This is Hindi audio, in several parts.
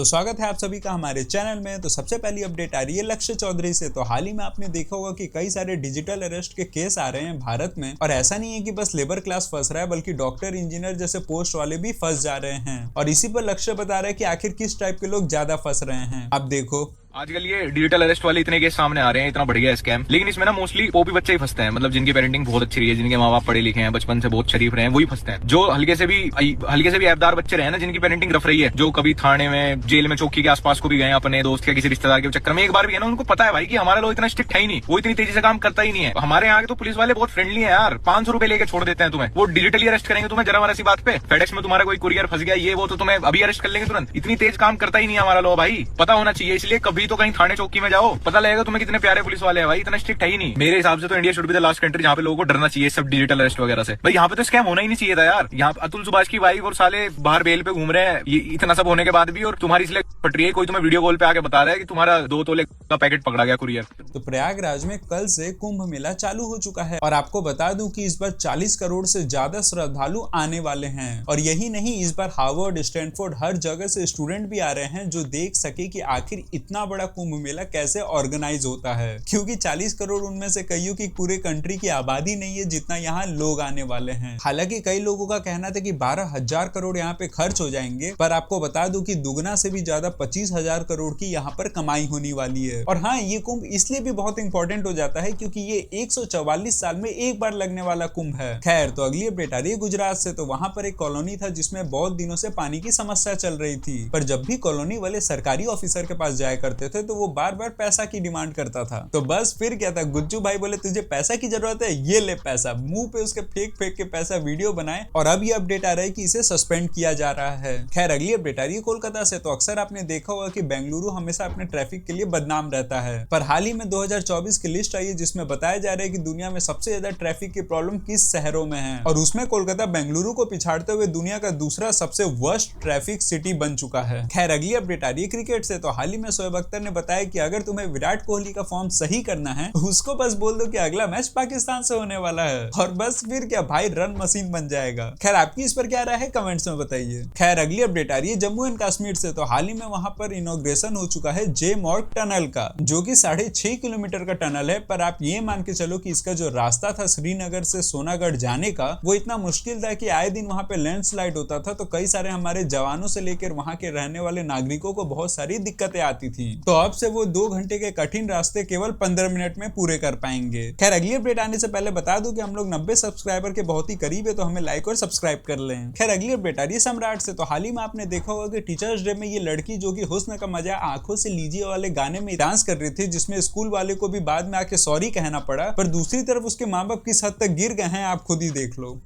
तो स्वागत है आप सभी का हमारे चैनल में। तो सबसे पहली अपडेट आ रही है लक्ष्य चौधरी से। तो हाल ही में आपने देखा होगा कि कई सारे डिजिटल अरेस्ट के केस आ रहे हैं भारत में, और ऐसा नहीं है कि बस लेबर क्लास फंस रहा है, बल्कि डॉक्टर, इंजीनियर जैसे पोस्ट वाले भी फंस जा रहे हैं। और इसी पर लक्ष्य बता रहा है कि आखिर किस टाइप के लोग ज्यादा फंस रहे हैं। आप देखो, आजकल ये डिजिटल अरेस्ट वाले इतने केस सामने आ रहे हैं, इतना बढ़िया स्कैम, लेकिन इसमें ना मोस्टली वो भी बच्चे ही फंसते हैं। मतलब जिनकी पेरेंटिंग बहुत अच्छी रही है, जिनके माँ बाप पढ़े लिखे हैं, बचपन से बहुत शरीफ रहे हैं, वही फंसते हैं। जो हल्के से भी ऐबदार बच्चे रहे हैं ना, जिनकी पेरेंटिंग रफ रही है, जो कभी थाने में, जेल में, चौकी के आसपास को भी गए अपने दोस्त के किसी रिश्तेदार के चक्कर में एक बार भी है ना, उनको पता है भाई कि हमारा लोग इतना स्ट्रिक्ट है ही नहीं, वो इतनी तेजी से काम करता ही नहीं है। हमारे यहाँ के तो पुलिस वाले बहुत फ्रेंडली है यार, 500 रुपए लेके छोड़ देते हैं तुम्हें। वो डिजिटली अरेस्ट करेंगे तुम्हें जरा हमारी बात पे। फेडेक्स में तुम्हारा कोई कुरियर फंस गया, ये वो, तो तुम्हें अभी अरेस्ट कर लेंगे तुरंत। इतनी तेज काम करता ही नहीं है हमारा लोग भाई, पता होना चाहिए। इसलिए कभी तो कहीं थाने चौकी में जाओ, पता लगेगा तुम्हें कितने प्यारे पुलिस वाले हैं भाई। इतना स्ट्रिक्ट है ही नहीं। मेरे हिसाब से तो India should be the last country जहाँ पे लोगों को डरना चाहिए सब डिजिटल अरेस्ट वगैरह से। भाई यहाँ पे तो स्कैम होना ही नहीं चाहिए था यार। यहाँ अतुल सुभाष की वाइफ और साले बाहर बेल पे घूम रहे हैं, ये इतना सब होने के बाद भी, और तुम्हारी इसलिए पट रही है। कोई तुम्हें वीडियो कॉल पे आके बता रहा है कि तुम्हारा 2 तोले का पैकेट पकड़ा गया कुरियर। तो प्रयागराज में कल से कुंभ मेला चालू हो चुका है, और आपको बता दूं कि इस बार 40 करोड़ से ज्यादा श्रद्धालु आने वाले हैं। और यही नहीं, इस बार हार्वर्ड, स्टैनफोर्ड, हर जगह से स्टूडेंट भी आ रहे हैं जो देख सके कि आखिर इतना बड़ा कुंभ मेला कैसे ऑर्गेनाइज होता है। क्योंकि 40 करोड़ उनमें से कईयों की पूरे कंट्री की आबादी नहीं है जितना यहाँ लोग आने वाले हैं। हालांकि कई लोगों का कहना था कि 12,000 करोड़ यहाँ पे खर्च हो जाएंगे, पर आपको बता दूं कि दुगना से भी ज्यादा 25,000 करोड़ की यहाँ पर कमाई होने वाली है। और हाँ, ये कुंभ इसलिए भी बहुत इंपॉर्टेंट हो जाता है क्योंकि ये 144 साल में एक बार लगने वाला कुंभ है। खैर, तो अगली अपडेट आ रही है गुजरात से। तो वहां पर एक कॉलोनी था जिसमें बहुत दिनों से पानी की समस्या चल रही थी, पर जब भी कॉलोनी वाले सरकारी ऑफिसर के पास जाया करते थे तो वो बार बार पैसा की डिमांड करता था। तो बस फिर क्या था, गुज्जू भाई बोले तुझे पैसा की जरूरत है, ये ले पैसा। मुंह पे उसके फेंक फेंक के पैसा वीडियो बनाए, और अब ये अपडेट आ रहा है कि इसे सस्पेंड किया जा रहा है। खैर, अगली अपडेट आ रही है कोलकाता से। तो अक्सर आपने देखा होगा कि बेंगलुरु हमेशा अपने ट्रैफिक के लिए बदनाम रहता है, पर हाल ही में 2024 की लिस्ट आई है जिसमें बताया जा रहा है कि दुनिया में सबसे ज्यादा ट्रैफिक की प्रॉब्लम किस शहरों में है, और उसमें कोलकाता बेंगलुरु को पिछाड़ते हुए दुनिया का दूसरा सबसे वर्स्ट ट्रैफिक सिटी बन चुका है। खैर, अगली अपडेट आ रही है क्रिकेट से। तो हाल ही में शोएब अख्तर ने बताया कि अगर तुम्हें विराट कोहली का फॉर्म सही करना है, उसको बस बोल दो कि अगला मैच पाकिस्तान से होने वाला है, और बस फिर क्या भाई, रन मशीन बन जाएगा। खैर, आपकी इस पर क्या राय है कमेंट्स में बताइए। खैर, अगली अपडेट आ रही है जम्मू एंड कश्मीर से। तो हाल ही में वहां पर इनॉग्रेशन हो चुका है जे मॉर्ग टनल का, जो कि 6.5 किलोमीटर का टनल है। पर आप ये मान के चलो कि इसका जो रास्ता था श्रीनगर से सोनागढ़ जाने का, वो इतना मुश्किल था कि आए दिन वहां पे लैंडस्लाइड होता था। तो कई सारे हमारे जवानों से लेकर वहां के रहने वाले नागरिकों को बहुत सारी दिक्कतें आती थी। तो अब से वो 2 घंटे के कठिन रास्ते केवल 15 मिनट में पूरे कर पाएंगे। खैर, अगली अपडेट आने से पहले बता दूं कि हम लोग 90 सब्सक्राइबर के बहुत ही करीब है, तो हमें लाइक और सब्सक्राइब कर लें। खैर, अगली अपडेट आ रही है सम्राट से। तो हाल ही में आपने देखा होगा कि टीचर्स डे में ये लड़की जो कि हुस्न का मजा आंखों से लीजिए वाले गाने में डांस कर रही थी, जिसमें स्कूल वाले को भी बाद में आके सॉरी कहना पड़ा, पर दूसरी तरफ उसके माँ बाप किस हद तक गिर गए हैं आप खुद ही देख लो।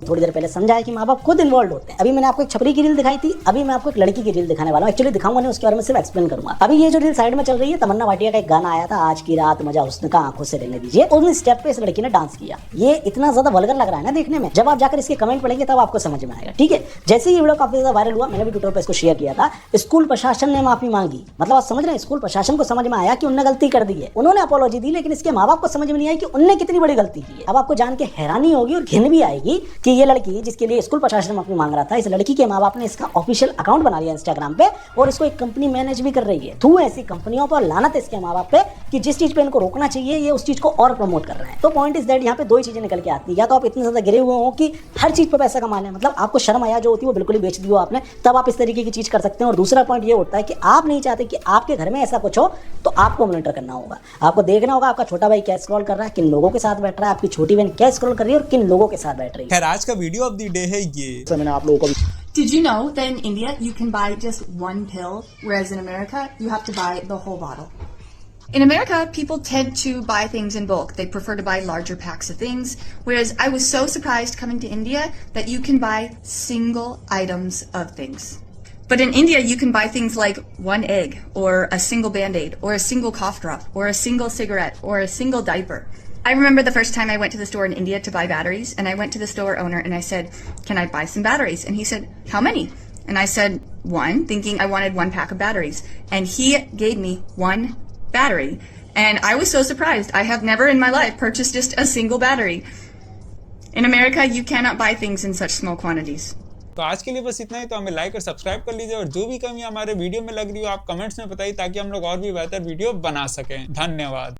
थोड़ी देर पहले समझा है कि माँ बाप खुद इन्वॉल्व होते हैं। अभी मैंने आपको एक छपरी की रील दिखाई थी, अभी मैं आपको एक लड़की की रील दिखाने वाला हूँ। एक्चुअली दिखाऊंगा नहीं, उसके बारे में सिर्फ एक्सप्लेन करूंगा। अभी ये जो रील साइड में चल रही है, तमन्ना भाटिया का एक गाना आया था, आज की रात मजा हुस्न का आंखों से रहने दीजिए। उन स्टेप पे इस लड़की ने डांस किया। ये इतना ज्यादा वल्गर लग रहा है ना देखने में, जब आप जाकर इसके कमेंट पढ़ेंगे तब आपको समझ में आएगा। ठीक है, जैसे ही ये वीडियो काफी ज्यादा वायरल हुआ, मैंने भी ट्विटर पर इसको शेयर किया था। स्कूल प्रशासन ने माफी मांगी, मतलब आप समझ रहे हैं, स्कूल प्रशासन को समझ में आया कि उन्होंने गलती कर दी है, उन्होंने अपॉलॉजी दी, लेकिन इसके माँ बाप को समझ में नहीं आई कि उन्होंने कितनी बड़ी गलती की है। अब आपको जान के हैरानी होगी और घिन भी आएगी कि ये लड़की जिसके लिए स्कूल प्रशासन माफी मांग रहा था, इस लड़की के माँ बाप ने इसका ऑफिशियल अकाउंट बना लिया इंस्टाग्राम पे, और इसको एक कंपनी मैनेज भी कर रही है। तू ऐसी कंपनियों पर लानत है इसके माँ बाप पे कि जिस चीज पे इनको रोकना चाहिए ये उस चीज को और प्रमोट कर रहे हैं। तो पॉइंट इज दैट, यहाँ पे 2 ही चीजें निकल के आती है। या तो आप इतने ज्यादा गिरे हुए हो कि हर चीज पे पैसा कमा लें, मतलब आपको शर्म आया जो होती है वो बिल्कुल ही बेच दी हो आपने, तब आप इस तरीके की चीज कर सकते हैं। और दूसरा पॉइंट ये होता है कि आप नहीं चाहते कि आपके घर में ऐसा कुछ हो, तो आपको मॉनिटर करना होगा, आपको देखना होगा आपका छोटा भाई क्या स्क्रॉल कर रहा है, किन लोगों के साथ बैठ रहा है, आपकी छोटी बहन क्या स्क्रॉल कर रही है और किन लोगों के साथ बैठ रही है। खैर, आज का वीडियो ऑफ द डे है ये। मैंने आप लोगों को Did you know that in India you can buy just one pill, whereas in America you have to buy the whole bottle? In America, people tend to buy things in bulk. They prefer to buy larger packs of things, whereas I was so surprised coming to India that you can buy single items of things. But in India, you can buy things like one egg, or a single Band-Aid, or a single cough drop, or a single cigarette, or a single diaper. I remember the first time I went to the store in India to buy batteries, and I went to the store owner and I said, "Can I buy some batteries?" And he said, "How many?" And I said, "1," thinking I wanted 1 pack of batteries. And he gave me 1 battery. And I was so surprised. I have never in my life purchased just a single battery. In America, you cannot buy things in such small quantities. तो आज के लिए बस इतना ही। तो हमें लाइक और सब्सक्राइब कर लीजिए और जो भी कमी हमारे वीडियो में लग रही हो आप कमेंट्स में बताइए ताकि हम लोग और भी बेहतर वीडियो बना सकें। धन्यवाद।